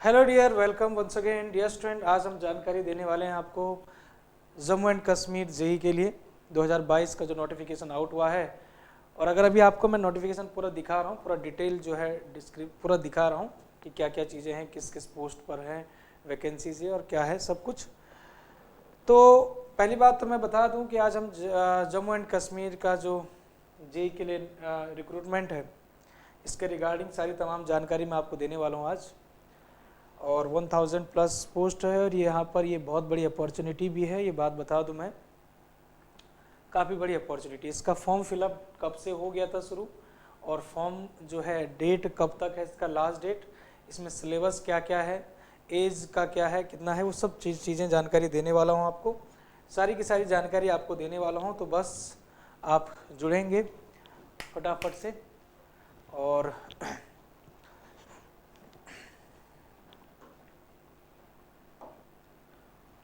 Hello dear, welcome once again dear student. आज हम जानकारी देने वाले हैं आपको जम्मू एंड कश्मीर जेई के लिए 2022 का जो नोटिफिकेशन आउट हुआ है। और अगर अभी आपको मैं नोटिफिकेशन पूरा दिखा रहा हूँ, पूरा डिटेल जो है पूरा दिखा रहा हूँ कि क्या क्या चीज़ें हैं, किस किस पोस्ट पर हैं, वैकेंसीज है और क्या है सब कुछ। तो पहली बात तो मैं बता दूं कि आज हम जम्मू एंड कश्मीर का जो जेई के लिए रिक्रूटमेंट है, इसके रिगार्डिंग सारी तमाम जानकारी मैं आपको देने वाला हूँ आज। और 1000 प्लस पोस्ट है और यहाँ पर ये बहुत बड़ी अपॉर्चुनिटी भी है, ये बात बता दूं मैं, काफ़ी बड़ी अपॉर्चुनिटी। इसका फॉर्म फिलअप कब से हो गया था शुरू, और फॉर्म जो है डेट कब तक है इसका लास्ट डेट, इसमें सिलेबस क्या क्या है, एज का क्या है, कितना है, वो सब चीज़ें जानकारी देने वाला हूँ आपको। सारी की सारी जानकारी आपको देने वाला हूँ, तो बस आप जुड़ेंगे फटाफट से। और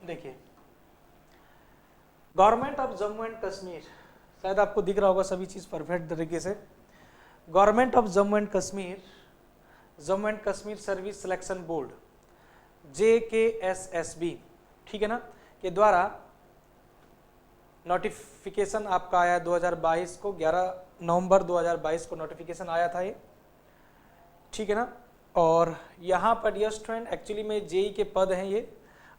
देखिए, government of Jammu and Kashmir, शायद आपको दिख रहा होगा सभी चीज़ परफेक्ट तरीके से। Government of Jammu and Kashmir, Jammu and Kashmir service selection board JKSSB, ठीक है ना, के द्वारा नोटिफिकेशन आपका आया 2022 को, 11 नवंबर 2022 को नोटिफिकेशन आया था ये, ठीक है ना। और यहाँ पर डियर स्टूडेंट एक्चुअली में जेई के पद हैं ये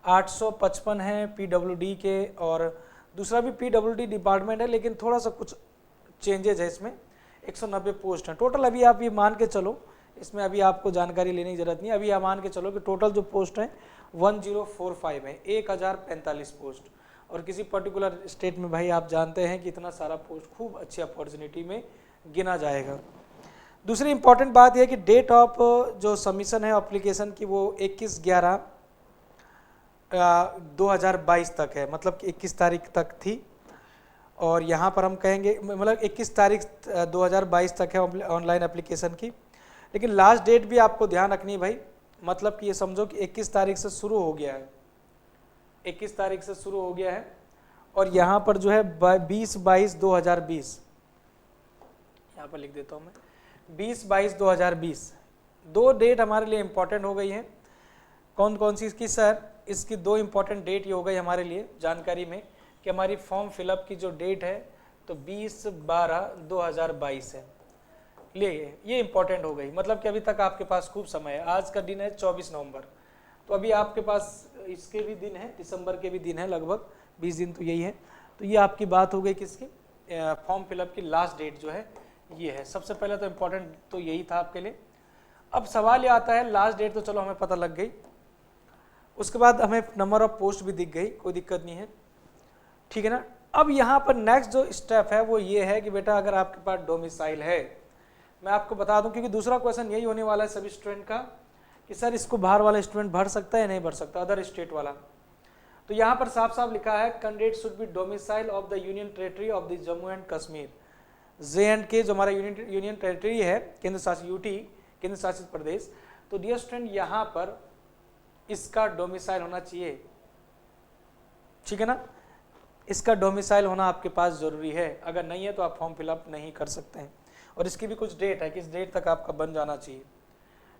855 हैं PWD के, और दूसरा भी PWD डिपार्टमेंट है, लेकिन थोड़ा सा कुछ चेंजेज है इसमें। 190 पोस्ट हैं टोटल। अभी आप ये मान के चलो, इसमें अभी आपको जानकारी लेने की जरूरत नहीं, अभी आप मान के चलो कि टोटल जो पोस्ट हैं 1045 है, 1045 पोस्ट। और किसी पर्टिकुलर स्टेट में भाई आप जानते हैं कि इतना सारा पोस्ट खूब अच्छी अपॉर्चुनिटी में गिना जाएगा। दूसरी इंपॉर्टेंट बात यह है कि डेट ऑफ जो सबमिशन है एप्लीकेशन की, वो 21/11/2022 तक है, मतलब कि 21 तारीख तक थी। और यहाँ पर हम कहेंगे मतलब 21 तारीख 2022 तक है ऑनलाइन एप्लीकेशन की, लेकिन लास्ट डेट भी आपको ध्यान रखनी है भाई। मतलब कि ये समझो कि 21 तारीख से शुरू हो गया है, 21 तारीख से शुरू हो गया है। और यहाँ पर जो है 20/22/2020, यहाँ पर लिख देता हूँ मैं 20/22/2020, दो डेट हमारे लिए इम्पोर्टेंट हो गई हैं। कौन कौन सी इसकी सर, इसकी दो इम्पॉर्टेंट डेट ये हो गई हमारे लिए जानकारी में कि हमारी फॉर्म फिलअप की जो डेट है तो 20/12/2022 है। ये इम्पॉर्टेंट हो गई, मतलब कि अभी तक आपके पास खूब समय है। आज का दिन है 24 नवंबर, तो अभी आपके पास इसके भी दिन है, दिसंबर के भी दिन है, लगभग 20 दिन तो यही है। तो ये आपकी बात हो गई किसकी, फॉर्म फिलअप की लास्ट डेट जो है ये है। सबसे पहले तो इम्पोर्टेंट तो यही था आपके लिए। अब सवाल ये आता है, लास्ट डेट तो चलो हमें पता लग गई, उसके बाद हमें नंबर ऑफ पोस्ट भी दिख गई, कोई दिक्कत नहीं है, ठीक है ना। अब यहाँ पर नेक्स्ट जो स्टेप है वो ये है कि बेटा अगर आपके पास डोमिसाइल है, मैं आपको बता दूं क्योंकि दूसरा क्वेश्चन यही होने वाला है सभी स्टूडेंट का कि सर इसको बाहर वाला स्टूडेंट भर सकता है नहीं भर सकता, अदर स्टेट वाला। तो यहाँ पर साफ साफ लिखा है candidate should be domicile of the union territory of the Jammu and Kashmir, JNK जो हमारा यूनियन टेरिटरी है, केंद्र शासित UT केंद्र शासित प्रदेश। तो डियर स्टूडेंट यहाँ पर इसका डोमिसाइल होना चाहिए, ठीक है ना, इसका डोमिसाइल होना आपके पास जरूरी है। अगर नहीं है तो आप फॉर्म फिलअप नहीं कर सकते हैं। और इसकी भी कुछ डेट है, किस डेट तक आपका बन जाना चाहिए,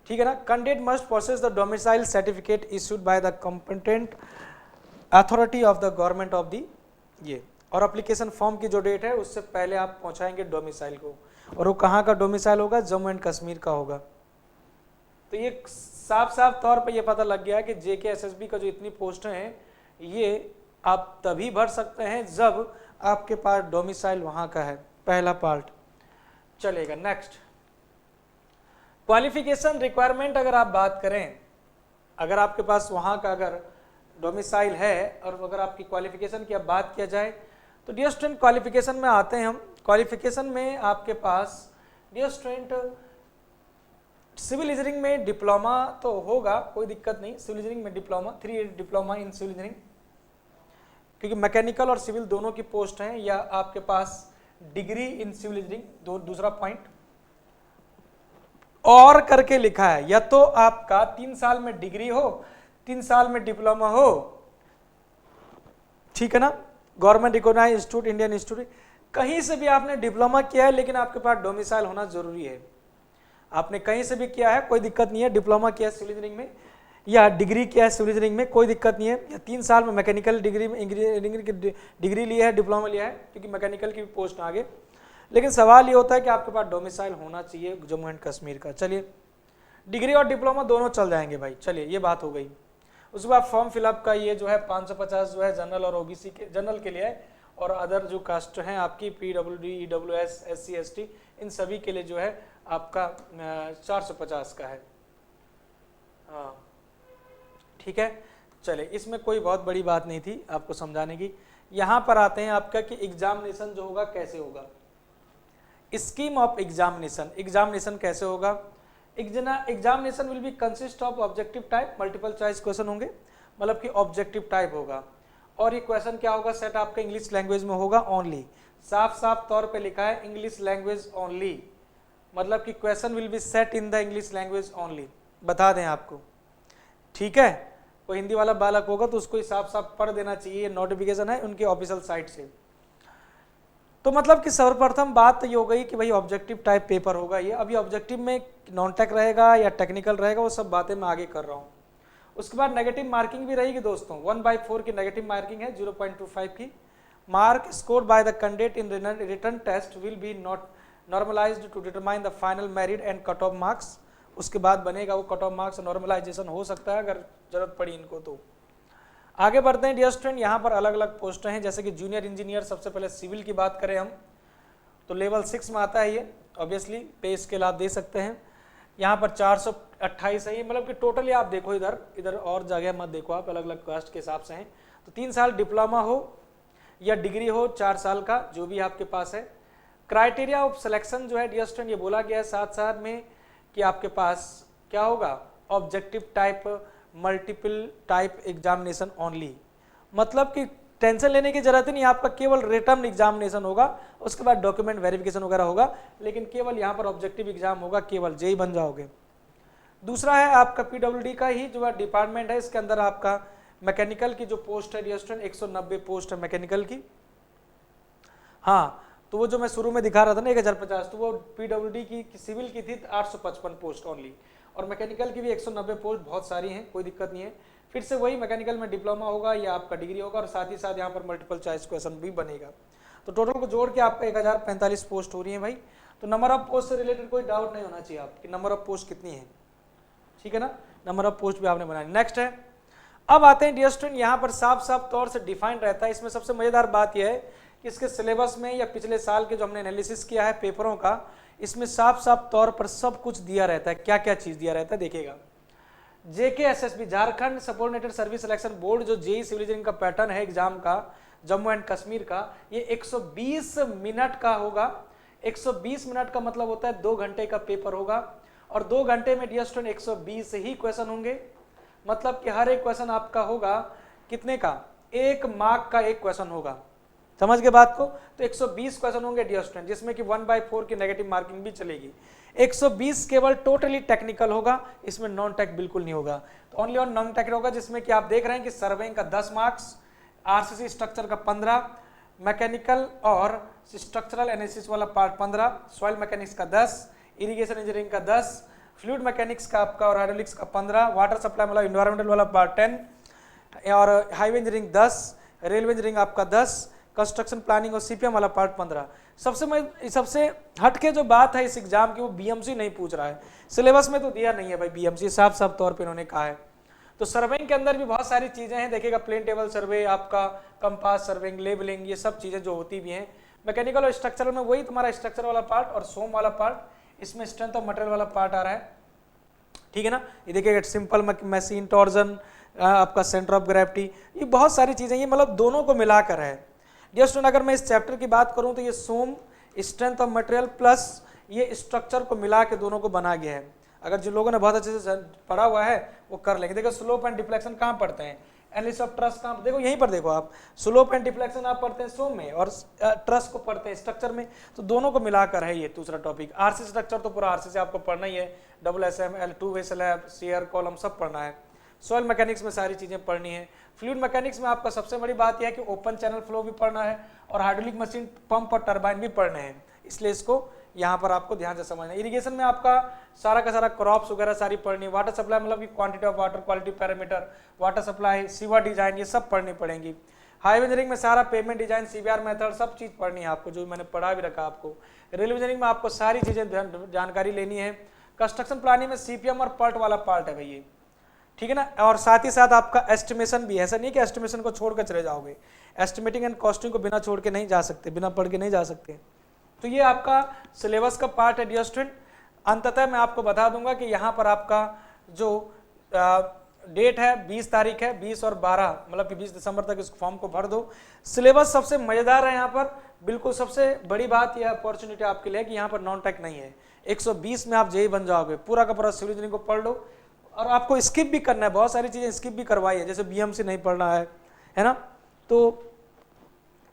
ठीक है ना। Candidate must process the domicile certificate issued by the competent authority of the government of the ये, और एप्लीकेशन फॉर्म की जो डेट है उससे पहले आप पहुंचाएंगे डोमिसाइल को, और वो कहाँ का डोमिसाइल होगा, जम्मू एंड कश्मीर का होगा। तो ये साफ साफ तौर पर ये पता लग गया कि JKSSB का जो इतनी पोस्टें हैं ये आप तभी भर सकते हैं जब आपके पास डोमिसाइल वहां का है, पहला पार्ट चलेगा। नेक्स्ट क्वालिफिकेशन रिक्वायरमेंट अगर आप बात करें, अगर आपके पास वहां का अगर डोमिसाइल है और अगर आपकी क्वालिफिकेशन की अब बात किया जाए तो डियर स्टूडेंट क्वालिफिकेशन में आते हैं हम। क्वालिफिकेशन में आपके पास डियर स्टूडेंट सिविल इंजीनियरिंग में डिप्लोमा तो होगा, कोई दिक्कत नहीं, सिविल इंजीनियरिंग में diploma 3 year diploma in civil engineering, क्योंकि मैकेनिकल और सिविल दोनों की पोस्ट हैं, या आपके पास डिग्री इन सिविल इंजीनियरिंग, दूसरा पॉइंट और करके लिखा है, या तो आपका 3 साल में डिग्री हो, 3 साल में डिप्लोमा हो, ठीक है ना, government recognised institute, Indian institute, कहीं से भी आपने डिप्लोमा किया है लेकिन आपके पास डोमिसाइल होना जरूरी है। आपने कहीं से भी किया है कोई दिक्कत नहीं है, डिप्लोमा किया सिविल इंजीनियरिंग में, या डिग्री किया है सिविल इंजीनियरिंग में, कोई दिक्कत नहीं है, या 3 साल में मैकेनिकल डिग्री में इंजीनियरिंग की डिग्री लिया है, डिप्लोमा लिया है, क्योंकि मैकेनिकल की भी पोस्ट आगे। लेकिन सवाल ये होता है कि आपके पास डोमिसाइल होना चाहिए जम्मू एंड कश्मीर का। चलिए डिग्री और डिप्लोमा दोनों चल जाएंगे भाई, चलिए ये बात हो गई। उसके बाद फॉर्म फिलअप का ये जो है 550 जो है जनरल और ओबीसी के, जनरल के लिए है, और अदर जो कास्ट हैं आपकी पीडब्ल्यूडी, ईडब्ल्यूएस, एससी, एसटी, इन सभी के लिए जो है आपका 450 का है। हाँ ठीक है, चले इसमें कोई बहुत बड़ी बात नहीं थी आपको समझाने की। यहाँ पर आते हैं आपका कि एग्जामिनेशन जो होगा कैसे होगा, स्कीम ऑफ एग्जामिनेशन। एग्जामिनेशन कैसे होगा? Examination will be consist of objective type, multiple choice question होंगे, मतलब कि ऑब्जेक्टिव टाइप होगा। और ये क्वेश्चन क्या होगा? सेट आपका इंग्लिश लैंग्वेज में होगा ओनली, साफ साफ तौर पे लिखा है इंग्लिश लैंग्वेज ओनली, मतलब कि question will be set in the English language only, बता दें आपको, ठीक है। कोई हिंदी वाला बालक होगा तो उसको साफ साफ पढ़ देना चाहिए, नोटिफिकेशन है उनके ऑफिशियल साइट से। तो मतलब कि सर्वप्रथम बात ये हो गई कि भाई ऑब्जेक्टिव टाइप पेपर होगा ये। अभी ऑब्जेक्टिव में नॉन टेक रहेगा या टेक्निकल रहेगा, वो सब बातें मैं आगे कर रहा हूँ। उसके बाद नेगेटिव मार्किंग भी रहेगी दोस्तों, 1/4 की नेगेटिव मार्किंग है, 0.25 की। Mark scored by the candidate in written test will be not normalised to determine the final merit and cut off marks. उसके बाद बनेगा वो कट ऑफ मार्क्स, नॉर्मलाइजेशन हो सकता है अगर जरूरत पड़ी इनको तो। आगे बढ़ते हैं डियर स्टूडेंट, यहाँ पर अलग अलग पोस्टें हैं, जैसे कि जूनियर इंजीनियर। सबसे पहले सिविल की बात करें हम तो लेवल 6 में आता है ये, ऑब्वियसली पे स्केल आप दे सकते हैं। यहाँ पर 428 है ये, मतलब कि टोटली आप देखो इधर इधर और जगह मत देखो आप, अलग अलग कास्ट के हिसाब से हैं। तो 3 साल डिप्लोमा हो या डिग्री हो, 4 साल का जो भी आपके पास है। क्राइटेरिया ऑफ सिलेक्शन जो है डियर स्टूडेंट ये बोला गया है साथ साथ में कि आपके पास क्या होगा? Objective type, multiple type examination only, मतलब कि टेंशन लेने की जरूरत नहीं, आपका केवल रिटन एग्जामिनेशन होगा, उसके बाद डॉक्यूमेंट वेरिफिकेशन वगैरह होगा, लेकिन केवल यहाँ पर ऑब्जेक्टिव एग्जाम होगा, केवल जेई बन जाओगे। दूसरा है आपका पीडब्ल्यूडी का ही जो डिपार्टमेंट है, इसके अंदर आपका मैकेनिकल की जो पोस्ट है डियर स्टूडेंट 190 पोस्ट है मैकेनिकल की। हाँ तो वो जो मैं शुरू में दिखा रहा था ना 1050, तो वो पीडब्ल्यूडी की सिविल की थी 855 पोस्ट ओनली, और मैकेनिकल की भी 190 पोस्ट, बहुत सारी हैं, कोई दिक्कत नहीं है। फिर से वही मैकेनिकल में डिप्लोमा होगा या आपका डिग्री होगा, और साथ ही साथ यहाँ पर मल्टीपल चॉइस क्वेश्चन भी बनेगा। तो टोटल को जोड़ के आपका 1045 पोस्ट हो रही है भाई। तो नंबर ऑफ पोस्ट से रिलेटेड कोई डाउट नहीं होना चाहिए आपकी, नंबर ऑफ पोस्ट कितनी है, ठीक है ना, नंबर ऑफ पोस्ट भी आपने बनानी। नेक्स्ट है, अब आते हैं डियर स्टूडेंट, यहाँ पर साफ साफ तौर से डिफाइंड रहता है। इसमें सबसे मजेदार बात यह है कि इसके सिलेबस में या पिछले साल के जो हमने एनालिसिस किया है पेपरों का, इसमें साफ साफ तौर पर सब कुछ दिया रहता है, क्या क्या चीज दिया रहता है देखिएगा। JKSSB Jharkhand subordinated service selection board, जो जेईई सिविल इंजीनियरिंग का पैटर्न है एग्जाम का जम्मू एंड कश्मीर का, ये 120 मिनट का होगा। 120 मिनट का मतलब होता है 2 घंटे का पेपर होगा, और 2 घंटे में डियर स्टूडेंट 120 ही क्वेश्चन होंगे, मतलब कि हर एक क्वेश्चन आपका होगा कितने का? 1 मार्क का एक क्वेश्चन होगा, समझ के बात को। तो 120 क्वेश्चन होंगे डियर स्टूडेंट, जिसमें कि 1/4 की नेगेटिव मार्किंग भी चलेगी। 120 केवल टोटली टेक्निकल होगा, इसमें नॉन टेक बिल्कुल नहीं होगा। तो ओनली ऑन नॉन टेक होगा, जिसमें कि आप देख रहे हैं कि सर्वेइंग का 10 मार्क्स, आरसीसी स्ट्रक्चर का 15, मैकेनिकल और स्ट्रक्चरल एनालिसिस वाला पार्ट 15, सॉइल मैकेनिक्स का 10, इरिगेशन इंजीनियरिंग का 10, फ्लूइड मैकेनिक्स का आपका और हाइड्रोलिक्स का 15, वाटर सप्लाई वाला इन्वायरमेंटल वाला पार्ट 10, और हाईवे इंजीनियरिंग 10, रेलवे इंजीनियरिंग आपका 10, कंस्ट्रक्शन प्लानिंग और सीपीएम वाला पार्ट 15। सबसे हटके जो बात है इस एग्जाम की, वो बीएमसी नहीं पूछ रहा है, सिलेबस में तो दिया नहीं है भाई बीएमसी, साफ साफ तौर पे इन्होंने कहा है। तो सर्वेइंग के अंदर भी बहुत सारी चीजें हैं, देखिएगा प्लेन टेबल सर्वे, आपका कंपास सर्वेइंग, लेबलिंग, ये सब चीजें जो होती भी हैं। मैकेनिकल और स्ट्रक्चरल में वही तुम्हारा स्ट्रक्चर वाला पार्ट और सोम वाला पार्ट, इसमें स्ट्रेंथ ऑफ मटेरियल वाला पार्ट आ रहा है, ठीक है ना। ये देखिएगा सिंपल मशीन, टॉर्जन, आपका सेंटर ऑफ ग्रेविटी, ये बहुत सारी चीजें, ये मतलब दोनों को मिलाकर है डियर स्टूडेंट। अगर मैं इस चैप्टर की बात करूं तो ये सोम, स्ट्रेंथ ऑफ मटेरियल प्लस ये स्ट्रक्चर को मिला के दोनों को बना गया है। अगर जिन लोगों ने बहुत अच्छे से पढ़ा हुआ है वो कर लेंगे। देखो स्लोप एंड डिफ्लेक्शन कहाँ पढ़ते हैं, एनालिसिस ऑफ ट्रस कहाँ, देखो यहीं पर देखो आप, स्लोप एंड डिफ्लेक्शन आप पढ़ते हैं सोम में, और ट्रस को पढ़ते हैं स्ट्रक्चर में, तो दोनों को मिलाकर है ये दूसरा टॉपिक। आरसी स्ट्रक्चर तो पूरा आरसी से आपको पढ़ना ही है, WSM, L2 वे स्लैब, शेयर कॉलम सब पढ़ना है। सॉइल मैकेनिक्स में सारी चीजें पढ़नी है। फ्लूइड मैकेनिक्स में आपका सबसे बड़ी बात यह है कि ओपन चैनल फ्लो भी पढ़ना है, और हाइड्रोलिक मशीन, पंप और टरबाइन भी पढ़ने हैं, इसलिए इसको यहाँ पर आपको ध्यान से समझना। इरिगेशन में आपका सारा का सारा क्रॉप्स वगैरह सारी पढ़नी, वाटर सप्लाई मतलब कि quantity of water, quality parameter, water supply, sewer design, ये सब पढ़नी पड़ेंगी। हाईवे इंजीनियरिंग में सारा पेमेंट डिजाइन, सीबीआर मेथड, सब चीज़ पढ़नी है आपको, जो मैंने पढ़ा भी रखा आपको। रेलवे इंजीनियरिंग में आपको सारी चीज़ें जानकारी लेनी है। कंस्ट्रक्शन प्लानिंग में सीपीएम और पर्ट वाला पार्ट है भाई ये, ठीक है ना। और साथ ही साथ आपका एस्टिमेशन भी है, ऐसा नहीं कि एस्टिमेशन को छोड़ कर चले जाओगे, एस्टिमेटिंग एंड कॉस्टिंग को बिना छोड़ के नहीं जा सकते, बिना पढ़ के नहीं जा सकते। तो ये आपका सिलेबस का पार्ट है डियर स्टूडेंट। अंततः मैं आपको बता दूंगा कि यहाँ पर आपका जो डेट है 20 तारीख है, 20 और 12 मतलब कि 20 दिसंबर तक इस फॉर्म को भर दो। सिलेबस सबसे मजेदार है यहाँ पर, बिल्कुल सबसे बड़ी बात यह अपॉर्चुनिटी आपके लिए कि यहाँ पर नॉन टेक नहीं है। 120 में आप जेई बन जाओगे, पूरा का पूरा सिविल इंजीनियरिंग को पढ़ लो। और आपको स्किप भी करना है, बहुत सारी चीजें स्किप भी करवाई है, जैसे बीएमसी नहीं पढ़ना है ना, तो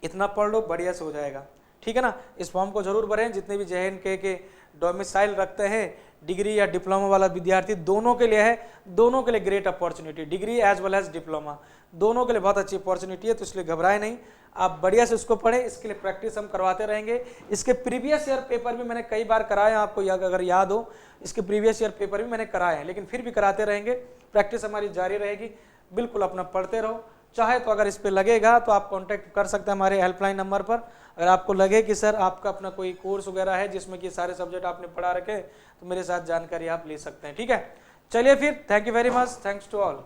इतना पढ़ लो, बढ़िया से हो जाएगा, ठीक है ना। इस फॉर्म को जरूर भरें। जितने भी JNK के डोमिसाइल रखते हैं, डिग्री या डिप्लोमा वाला विद्यार्थी, दोनों के लिए है, दोनों के लिए great opportunity, degree as well as diploma, दोनों के लिए बहुत अच्छी अपॉर्चुनिटी है। तो इसलिए घबराए नहीं, आप बढ़िया से उसको पढ़ें। इसके लिए प्रैक्टिस हम करवाते रहेंगे। इसके प्रीवियस ईयर पेपर भी मैंने कई बार कराए हैं, आपको अगर याद हो, इसके प्रीवियस ईयर पेपर भी मैंने कराए हैं, लेकिन फिर भी कराते रहेंगे, प्रैक्टिस हमारी जारी रहेगी। बिल्कुल अपना पढ़ते रहो। चाहे तो अगर इस पे लगेगा तो आप कांटेक्ट कर सकते हैं हमारे हेल्पलाइन नंबर पर। अगर आपको लगे कि सर आपका अपना कोई कोर्स वगैरह है जिसमें कि सारे सब्जेक्ट आपने पढ़ा रखे, तो मेरे साथ जानकारी आप ले सकते हैं, ठीक है। चलिए फिर, thank you very much, thanks to all.